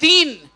3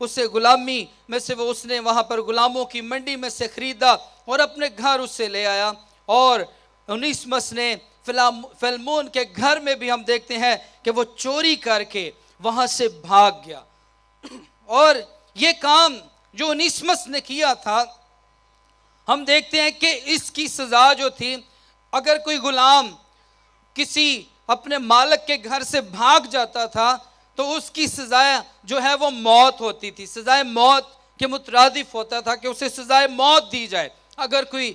اسے غلامی میں سے وہ اس نے وہاں پر غلاموں کی منڈی میں سے خریدا اور اپنے گھر اسے لے آیا. اور اونیسمس نے فلمون کے گھر میں بھی ہم دیکھتے ہیں کہ وہ چوری کر کے وہاں سے بھاگ گیا. اور یہ کام جو اونیسمس نے کیا تھا، ہم دیکھتے ہیں کہ اس کی سزا جو تھی، اگر کوئی غلام کسی اپنے مالک کے گھر سے بھاگ جاتا تھا تو اس کی سزا جو ہے وہ موت ہوتی تھی. سزائے موت کے مترادف ہوتا تھا کہ اسے سزائے موت دی جائے اگر کوئی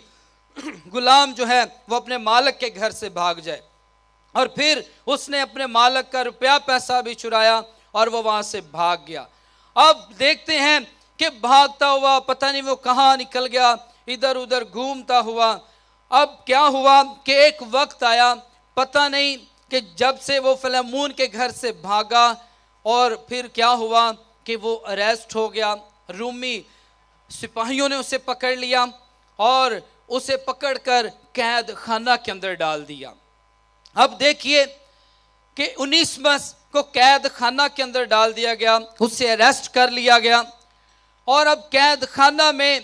غلام جو ہے وہ اپنے مالک کے گھر سے بھاگ جائے. اور پھر اس نے اپنے مالک کا روپیہ پیسہ بھی چرایا اور وہ وہاں سے بھاگ گیا. اب دیکھتے ہیں کہ بھاگتا ہوا پتہ نہیں وہ کہاں نکل گیا، ادھر ادھر گھومتا ہوا. اب کیا ہوا کہ ایک وقت آیا، پتہ نہیں کہ جب سے وہ فلمون کے گھر سے بھاگا اور پھر کیا ہوا کہ وہ اریسٹ ہو گیا. رومی سپاہیوں نے اسے پکڑ لیا اور اسے پکڑ کر قید خانہ کے اندر ڈال دیا. اب دیکھیے کہ اونیسمس کو قید خانہ کے اندر ڈال دیا گیا، اسے اریسٹ کر لیا گیا. اور اب قید خانہ میں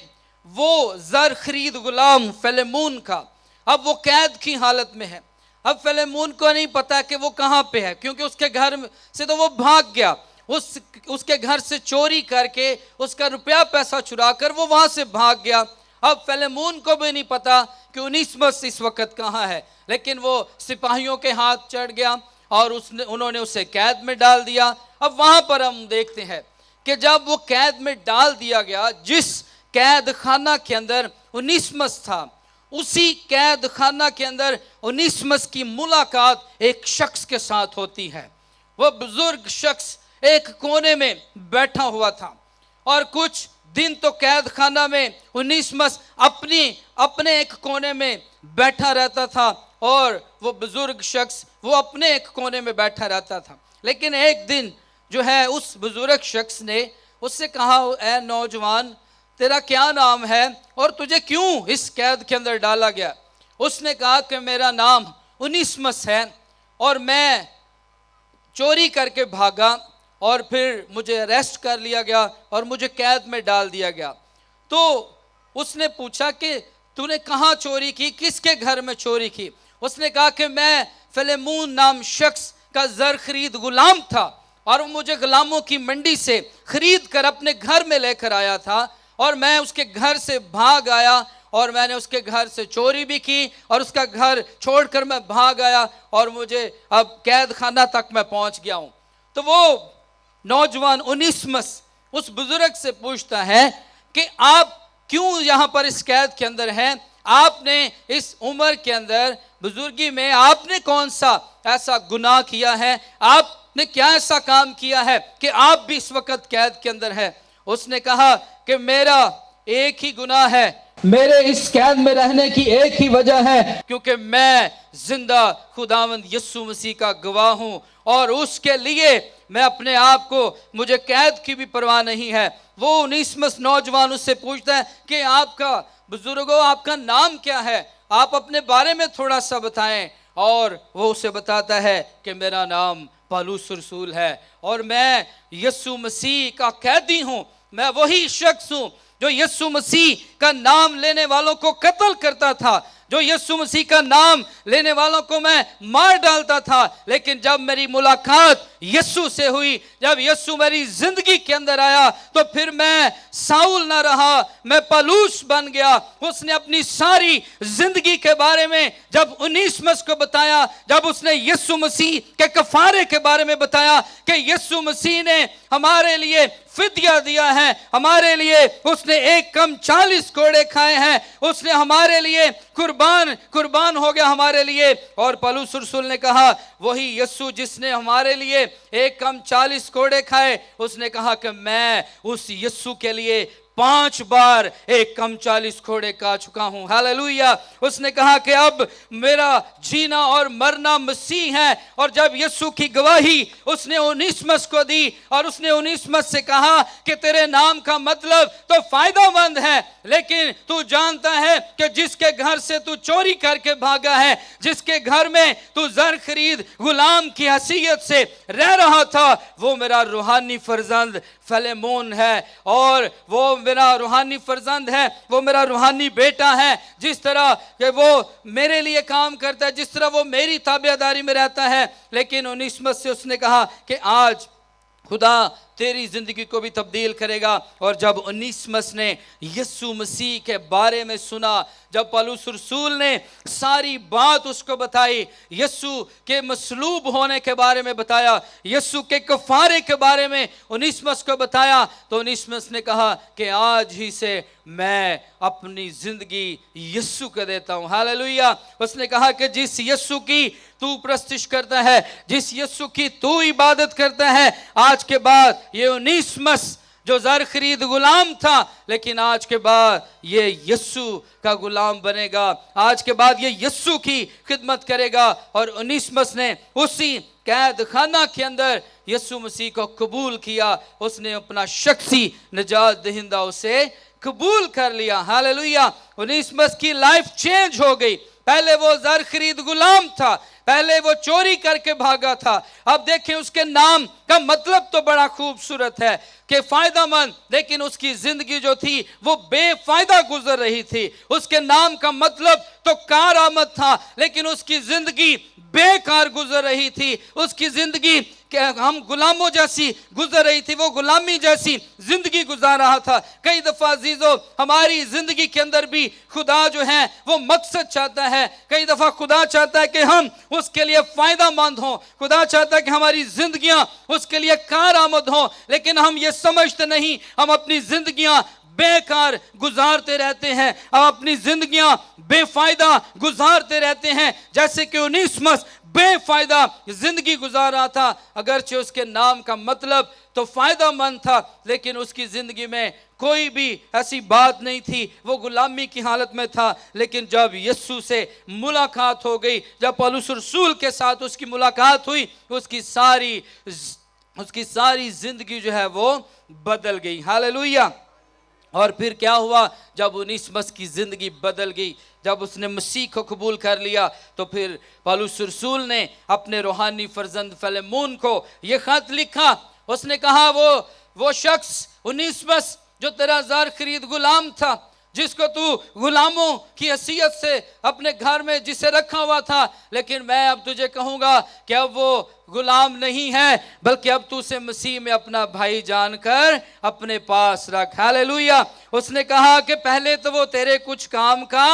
وہ زر خرید غلام فلمون کا، اب وہ قید کی حالت میں ہے. اب فلمون کو نہیں پتا کہ وہ کہاں پہ ہے، کیونکہ اس کے گھر سے تو وہ بھاگ گیا، اس کے گھر سے چوری کر کے اس کا روپیہ پیسہ چرا کر وہ وہاں سے بھاگ گیا. اب فلمون کو بھی نہیں پتا کہ اونیسمس اس وقت کہاں ہے، لیکن وہ سپاہیوں کے ہاتھ چڑھ گیا اور انہوں نے اسے قید میں ڈال دیا. اب وہاں پر ہم دیکھتے ہیں کہ جب وہ قید میں ڈال دیا گیا، جس قید خانہ کے اندر اونیسمس تھا، اسی قید خانہ کے اندر اونیسمس کی ملاقات ایک شخص کے ساتھ ہوتی ہے. وہ بزرگ شخص ایک کونے میں بیٹھا ہوا تھا اور کچھ دن تو قید خانہ میں اونیسمس اپنے ایک کونے میں بیٹھا رہتا تھا اور وہ بزرگ شخص وہ اپنے ایک کونے میں بیٹھا رہتا تھا. لیکن ایک دن جو ہے اس بزرگ شخص نے اس سے کہا، اے نوجوان، تیرا کیا نام ہے اور تجھے کیوں اس قید کے اندر ڈالا گیا؟ اس نے کہا کہ میرا نام اونیسمس ہے اور میں چوری کر کے بھاگا اور پھر مجھے اریسٹ کر لیا گیا اور مجھے قید میں ڈال دیا گیا. تو اس نے پوچھا کہ تو نے کہاں چوری کی، کس کے گھر میں چوری کی؟ اس نے کہا کہ میں فلمون نام شخص کا زر خرید غلام تھا اور وہ مجھے غلاموں کی منڈی سے خرید کر اپنے گھر میں لے کر آیا تھا اور میں اس کے گھر سے بھاگ آیا اور میں نے اس کے گھر سے چوری بھی کی اور اس کا گھر چھوڑ کر میں بھاگ آیا اور مجھے اب قید خانہ تک میں پہنچ گیا ہوں. تو وہ نوجوان اونیسمس اس بزرگ سے پوچھتا ہے کہ آپ کیوں یہاں پر اس قید کے اندر ہیں؟ آپ نے اس عمر کے اندر بزرگی میں آپ نے کون سا ایسا گناہ کیا ہے؟ آپ نے کیا ایسا کام کیا ہے کہ آپ بھی اس وقت قید کے اندر ہیں؟ اس نے کہا کہ میرا ایک ہی گناہ ہے، میرے اس قید میں رہنے کی ایک ہی وجہ ہے کیونکہ میں زندہ خداوند یسوع مسیح کا گواہ ہوں اور اس کے لیے میں اپنے آپ کو، مجھے قید کی بھی پرواہ نہیں ہے. وہ اونیسمس نوجوان اس سے پوچھتا ہے کہ آپ کا بزرگوں آپ کا نام کیا ہے؟ آپ اپنے بارے میں تھوڑا سا بتائیں. اور وہ اسے بتاتا ہے کہ میرا نام پالوس رسول ہے اور میں یسوع مسیح کا قیدی ہوں. میں وہی شخص ہوں جو یسوع مسیح کا نام لینے والوں کو قتل کرتا تھا، جو یسوع مسیح کا نام لینے والوں کو میں مار ڈالتا تھا. لیکن جب میری ملاقات یسوع سے ہوئی، جب یسوع میری زندگی کے اندر آیا تو پھر میں ساؤل نہ رہا، میں پالوس بن گیا. اس نے اپنی ساری زندگی کے بارے میں جب اونیسمس کو بتایا، جب اس نے یسوع مسیح کے کفارے کے بارے میں بتایا کہ یسوع مسیح نے ہمارے لیے فدیہ دیا ہے، ہمارے لیے اس نے ایک کم 40 کوڑے کھائے ہیں، اس نے ہمارے لیے قربان ہو گیا ہمارے لیے. اور پالوس رسول نے کہا وہی یسوع جس نے ہمارے لیے ایک کم 40 کوڑے کھائے، اس نے کہا کہ میں اس یسوع کے لیے 5 بار ایک کم 40 کوڑے کھا چکا ہوں. ہاللویا. اس نے کہا کہ اب میرا جینا اور مرنا مسیح ہے. اور جب یسوع کی گواہی اس نے اونیسمس کو دی اور اس نے اونیسمس سے کہا کہ تیرے نام کا مطلب تو فائدہ مند ہے، لیکن تو جانتا ہے کہ جس کے گھر سے تو چوری کر کے بھاگا ہے، جس کے گھر میں تو زر خرید غلام کی حیثیت سے رہ رہا تھا، وہ میرا روحانی فرزند فلیمون ہے اور وہ میرا روحانی فرزند ہے, وہ میرا روحانی بیٹا ہے. جس طرح کہ وہ میرے لیے کام کرتا ہے, جس طرح وہ میری تابعداری میں رہتا ہے. لیکن اونیسمس سے اس نے کہا کہ آج خدا تیری زندگی کو بھی تبدیل کرے گا. اور جب اونیسمس نے یسوع مسیح کے بارے میں سنا, جب پولس رسول نے ساری بات اس کو بتائی, یسوع کے مصلوب ہونے کے بارے میں بتایا, یسوع کے کفارے کے بارے میں اونیسمس کو بتایا, تو اونیسمس نے کہا کہ آج ہی سے میں اپنی زندگی یسوع کو دیتا ہوں. ہاللویا. اس نے کہا کہ جس یسوع کی تو پرستش کرتا ہے, جس یسوع کی تو عبادت کرتا ہے, آج کے بعد یہ اونیسمس جو زر خرید غلام تھا, لیکن آج کے بعد یہ یسوع کا غلام بنے گا, آج کے بعد یہ یسوع کی خدمت کرے گا. اور اونیسمس نے اسی قید خانہ کے اندر یسوع مسیح کو قبول کیا, اس نے اپنا شخصی نجات دہندہ اسے قبول کر لیا. ہاللویا. اونیسمس کی لائف چینج ہو گئی. پہلے وہ زر خرید غلام تھا, پہلے وہ چوری کر کے بھاگا تھا. اب دیکھیں اس کے نام کا مطلب تو بڑا خوبصورت ہے کہ فائدہ مند, لیکن اس کی زندگی جو تھی وہ بے فائدہ گزر رہی تھی. اس کے نام کا مطلب تو کارآمد تھا, لیکن اس کی زندگی بیکار گزر رہی تھی. اس کی زندگی کہ ہم غلاموں جیسی گزر رہی تھی, وہ غلامی جیسی زندگی گزار رہا تھا. کئی دفعہ عزیزو ہماری زندگی کے اندر بھی خدا جو ہے وہ مقصد چاہتا ہے. کئی دفعہ خدا چاہتا ہے کہ ہم اس کے لیے فائدہ مند ہوں, خدا چاہتا ہے کہ ہماری زندگیاں اس کے لیے کارآمد ہوں, لیکن ہم یہ سمجھتے نہیں, ہم اپنی زندگیاں بیکار گزارتے رہتے ہیں, ہم اپنی زندگیاں بے فائدہ گزارتے رہتے ہیں. جیسے کہ اونیسمس بے فائدہ زندگی گزار رہا تھا, اگرچہ اس کے نام کا مطلب تو فائدہ مند تھا, لیکن اس کی زندگی میں کوئی بھی ایسی بات نہیں تھی, وہ غلامی کی حالت میں تھا. لیکن جب یسوع سے ملاقات ہو گئی, جب پولس رسول کے ساتھ اس کی ملاقات ہوئی, اس کی ساری زندگی جو ہے وہ بدل گئی. ہاللویا. اور پھر کیا ہوا جب اونیسمس کی زندگی بدل گئی, جب اس نے مسیح کو قبول کر لیا, تو پھر پولس رسول نے اپنے روحانی فرزند فلیمون کو یہ خط لکھا. اس نے کہا وہ شخص اونیسمس جو تیرا زر خرید غلام تھا, جس کو تو غلاموں کی حیثیت سے اپنے گھر میں جسے رکھا ہوا تھا, لیکن میں اب تجھے کہوں گا کہ اب وہ غلام نہیں ہے, بلکہ اب تو اسے مسیح میں اپنا بھائی جان کر اپنے پاس رکھ. ہاللویا. اس نے کہا کہ پہلے تو وہ تیرے کچھ کام کا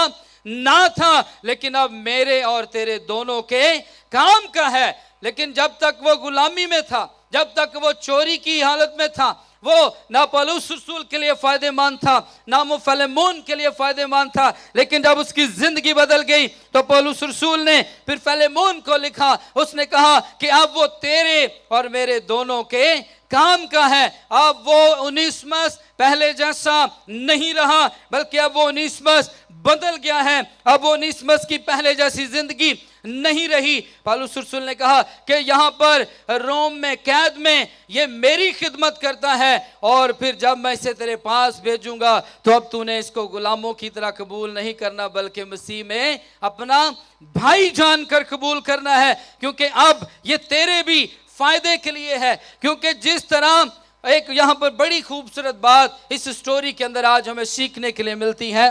نہ تھا, لیکن اب میرے اور تیرے دونوں کے کام کا ہے. لیکن جب تک وہ غلامی میں تھا, جب تک وہ چوری کی حالت میں تھا, وہ نہ پولس رسول کے لیے فائدہ مند تھا, نہ وہ فلیمون کے لیے فائدہ مند تھا. لیکن جب اس کی زندگی بدل گئی تو پولس رسول نے پھر فلیمون کو لکھا. اس نے کہا کہ اب وہ تیرے اور میرے دونوں کے کام کا ہے. اب وہ اونیسمس پہلے جیسا نہیں رہا, بلکہ اب وہ اونیسمس بدل گیا ہے. اب وہ اونیسمس کی پہلے جیسی زندگی نہیں رہی. پولس رسول نے کہا کہ یہاں پر روم میں قید میں یہ میری خدمت کرتا ہے, اور پھر جب میں اسے تیرے پاس بھیجوں گا تو اب تو نے اس کو غلاموں کی طرح قبول نہیں کرنا, بلکہ مسیح میں اپنا بھائی جان کر قبول کرنا ہے, کیونکہ اب یہ تیرے بھی فائدے کے لیے ہے. کیونکہ جس طرح ایک یہاں پر بڑی خوبصورت بات اس سٹوری کے اندر آج ہمیں سیکھنے کے لیے ملتی ہے.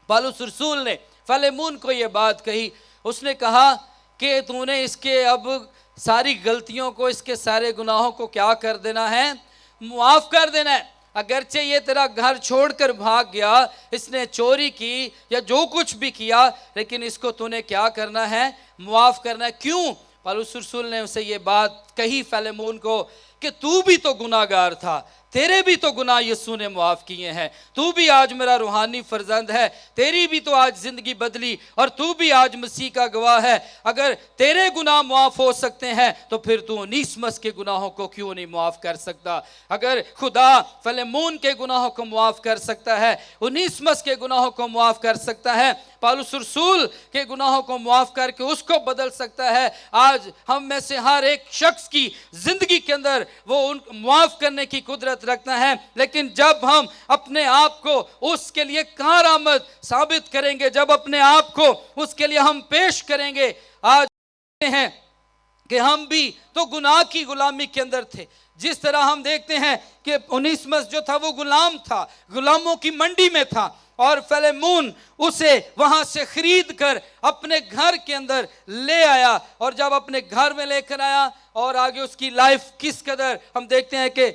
پولس رسول نے فلیمون کو یہ بات کہی. اس نے کہا کہ تو نے اس کے اب ساری غلطیوں کو, اس کے سارے گناہوں کو کیا کر دینا ہے, معاف کر دینا ہے. اگرچہ یہ تیرا گھر چھوڑ کر بھاگ گیا, اس نے چوری کی یا جو کچھ بھی کیا, لیکن اس کو تو نے کیا کرنا ہے, معاف کرنا ہے. کیوں؟ پولس رسول نے اسے یہ بات کہی فلیمون کو کہ تو بھی تو گناہ گار تھا, تیرے بھی تو گناہ یسوع نے معاف کیے ہیں, تو بھی آج میرا روحانی فرزند ہے, تیری بھی تو آج زندگی بدلی, اور تو بھی آج مسیح کا گواہ ہے. اگر تیرے گناہ معاف ہو سکتے ہیں تو پھر تو اونیسمس کے گناہوں کو کیوں نہیں معاف کر سکتا؟ اگر خدا فلیمون کے گناہوں کو معاف کر سکتا ہے, اونیسمس کے گناہوں کو معاف کر سکتا ہے, پولس رسول کے گناہوں کو معاف کر کے اس کو بدل سکتا ہے, آج ہم میں سے ہر ایک شخص کی زندگی کے اندر وہ ان معاف کرنے کی قدرت رکھتا ہے. لیکن جب ہم اپنے آپ کو اس کے لیے کارآمد ثابت کریں گے, جب اپنے آپ کو اس کے لیے ہم پیش کریں گے. آج ہیں کہ ہم بھی تو گناہ کی غلامی کے اندر تھے. جس طرح ہم دیکھتے ہیں کہ اونیسمس جو تھا وہ غلام تھا, غلاموں کی منڈی میں تھا, اور فلیمون اسے وہاں سے خرید کر اپنے گھر کے اندر لے آیا. اور جب اپنے گھر میں لے کر آیا اور آگے اس کی لائف کس قدر ہم دیکھتے ہیں کہ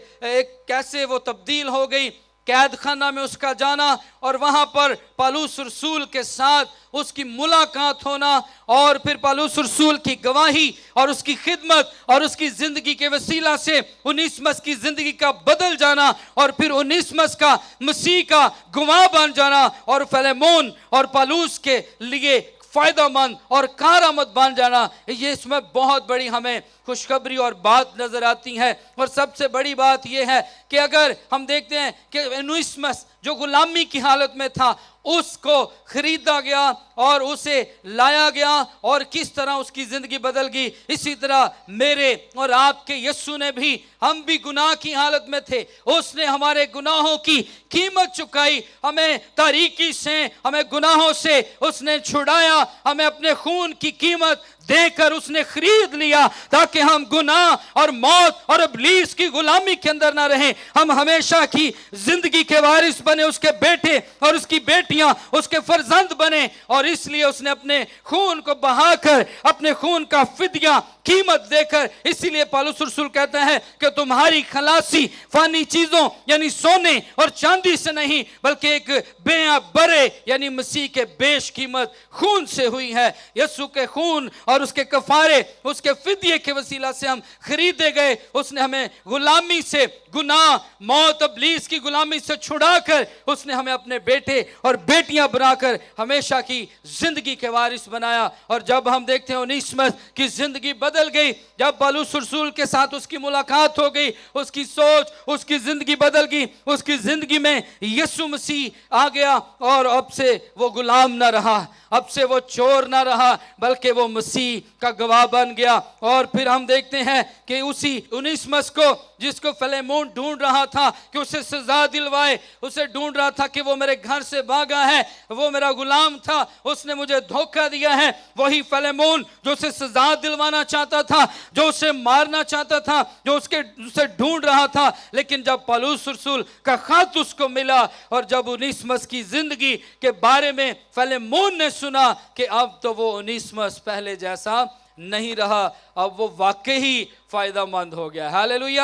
کیسے وہ تبدیل ہو گئی. قید خانہ میں اس کا جانا اور وہاں پر پالوس رسول کے ساتھ اس کی ملاقات ہونا, اور پھر پالوس رسول کی گواہی اور اس کی خدمت اور اس کی زندگی کے وسیلہ سے اونیسمس کی زندگی کا بدل جانا, اور پھر اونیسمس کا مسیح کا گواہ بن جانا, اور فلیمون اور پالوس کے لیے فائدہ مند اور کارآمد بن جانا. یہ اس میں بہت بڑی ہمیں خوشخبری اور بات نظر آتی ہے. اور سب سے بڑی بات یہ ہے کہ اگر ہم دیکھتے ہیں کہ اونیسمس جو غلامی کی حالت میں تھا اس کو خریدا گیا اور اسے لایا گیا, اور کس طرح اس کی زندگی بدل گئی. اسی طرح میرے اور آپ کے یسوع نے بھی, ہم بھی گناہ کی حالت میں تھے, اس نے ہمارے گناہوں کی قیمت چکائی, ہمیں تاریکی سے, ہمیں گناہوں سے اس نے چھڑایا, ہمیں اپنے خون کی قیمت دے کر اس نے خرید لیا تاکہ ہم گناہ اور موت اور ابلیس کی غلامی کے اندر نہ رہیں, ہم ہمیشہ کی زندگی کے وارث بنے, اس کے بیٹے اور اس کی بیٹیاں اس کے فرزند بنے. اور اس لیے اس نے اپنے خون کو بہا کر, اپنے خون کا فدیہ قیمت دے کر, اسی لیے پالوس رسول کہتا ہے کہ تمہاری خلاصی فانی چیزوں یعنی سونے اور چاندی سے نہیں بلکہ ایک بیع برے یعنی مسیح کے بیش قیمت خون سے ہوئی ہے. یسوع کے خون اور اس کے کفارے, اس کے فدیے کے وسیلہ سے ہم خریدے گئے. اس نے ہمیں غلامی سے, گناہ, موت, ابلیس کی غلامی سے چھڑا کر اس نے ہمیں اپنے بیٹے اور بیٹیاں بنا کر ہمیشہ کی زندگی کے وارث بنایا. اور جب ہم دیکھتے ہیں اونیسمس کی زندگی بدل گئی, جب پالوس رسول کے ساتھ اس کی ملاقات ہو گئی, اس کی سوچ, اس کی زندگی بدل گئی, اس کی زندگی میں یسوع مسیح آ گیا, اور اب سے وہ غلام نہ رہا, اب سے وہ چور نہ رہا بلکہ وہ مسیح کا گواہ بن گیا. اور پھر ہم دیکھتے ہیں کہ اسی اونیسمس کو, جس کو فلیمون ڈھونڈ رہا تھا کہ اسے سزا دلوائے, اسے ڈھونڈ رہا تھا کہ وہ میرے گھر سے بھاگا ہے, وہ میرا غلام تھا, اس نے مجھے دھوکہ دیا ہے, وہی فلیمون جو اسے سزا دلوانا چاہتا تھا, جو اسے مارنا چاہتا تھا, جو اسے ڈھونڈ رہا تھا. لیکن جب پالوس رسول کا خط اس کو ملا اور جب اونیسمس کی زندگی کے بارے میں فلیمون نے سنا کہ اب تو وہ اونیسمس پہلے جیسا نہیں رہا, اب وہ واقعی فائدہ مند ہو گیا. ہاللیلویہ.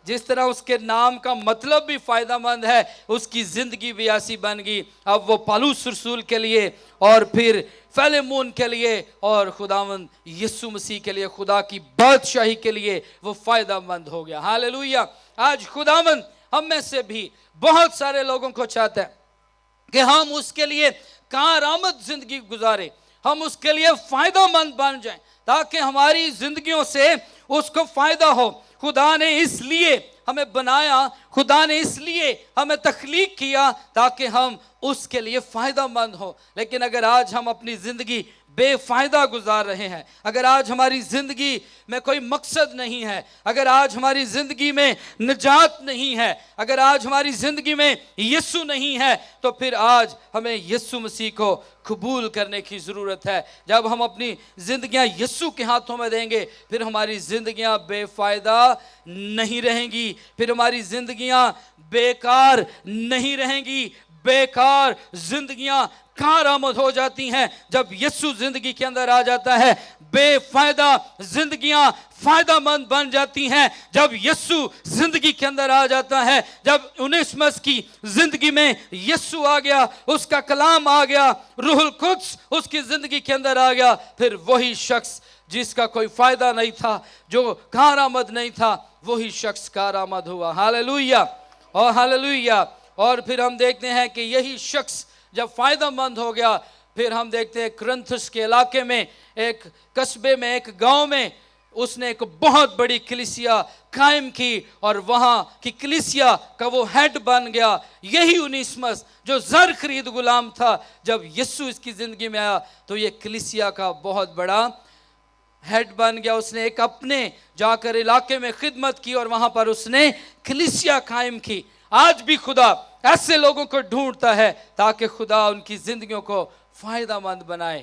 جس طرح اس کے نام کا مطلب بھی فائدہ مند ہے, اس کی زندگی بھی ایسی بن گئی. اب وہ پالوس رسول کے لیے اور پھر فلیمون کے لیے اور خداوند یسوع مسیح کے لیے, خدا کی بادشاہی کے لیے وہ فائدہ مند ہو گیا. ہاللیلویہ. آج خداوند ہم میں سے بھی بہت سارے لوگوں کو چاہتا ہے کہ ہم اس کے لیے کارآمد زندگی گزاریں, ہم اس کے لیے فائدہ مند بن جائیں تاکہ ہماری زندگیوں سے اس کو فائدہ ہو. خدا نے اس لیے ہمیں بنایا, خدا نے اس لیے ہمیں تخلیق کیا تاکہ ہم اس کے لیے فائدہ مند ہو. لیکن اگر آج ہم اپنی زندگی بے فائدہ گزار رہے ہیں, اگر آج ہماری زندگی میں کوئی مقصد نہیں ہے, اگر آج ہماری زندگی میں نجات نہیں ہے, اگر آج ہماری زندگی میں یسوع نہیں ہے, تو پھر آج ہمیں یسوع مسیح کو قبول کرنے کی ضرورت ہے. جب ہم اپنی زندگیاں یسوع کے ہاتھوں میں دیں گے پھر ہماری زندگیاں بے فائدہ نہیں رہیں گی, پھر ہماری زندگیاں بیکار نہیں رہیں گی. بیکار زندگیاں کارآمد ہو جاتی ہیں جب یسوع زندگی کے اندر آ جاتا ہے. بے فائدہ زندگیاں فائدہ مند بن جاتی ہیں جب یسوع زندگی کے اندر آ جاتا ہے. جب اونیسمس کی زندگی میں یسوع آ گیا, اس کا کلام آ گیا, روح القدس اس کی زندگی کے اندر آ گیا, پھر وہی شخص جس کا کوئی فائدہ نہیں تھا, جو کارآمد نہیں تھا, وہی شخص کارآمد ہوا. ہاللیلویہ اور ہاللیلویہ. اور پھر ہم دیکھتے ہیں کہ یہی شخص جب فائدہ مند ہو گیا, پھر ہم دیکھتے ہیں کرنتھس کے علاقے میں, ایک قصبے میں, ایک گاؤں میں اس نے ایک بہت بڑی کلیسیا قائم کی اور وہاں کی کلیسیا کا وہ ہیڈ بن گیا. یہی اونیسمس جو زر خرید غلام تھا, جب یسوع اس کی زندگی میں آیا تو یہ کلیسیا کا بہت بڑا ہیڈ بن گیا. اس نے ایک اپنے جا کر علاقے میں خدمت کی اور وہاں پر اس نے کلیسیا قائم کی. آج بھی خدا ایسے لوگوں کو ڈھونڈتا ہے تاکہ خدا ان کی زندگیوں کو فائدہ مند بنائے,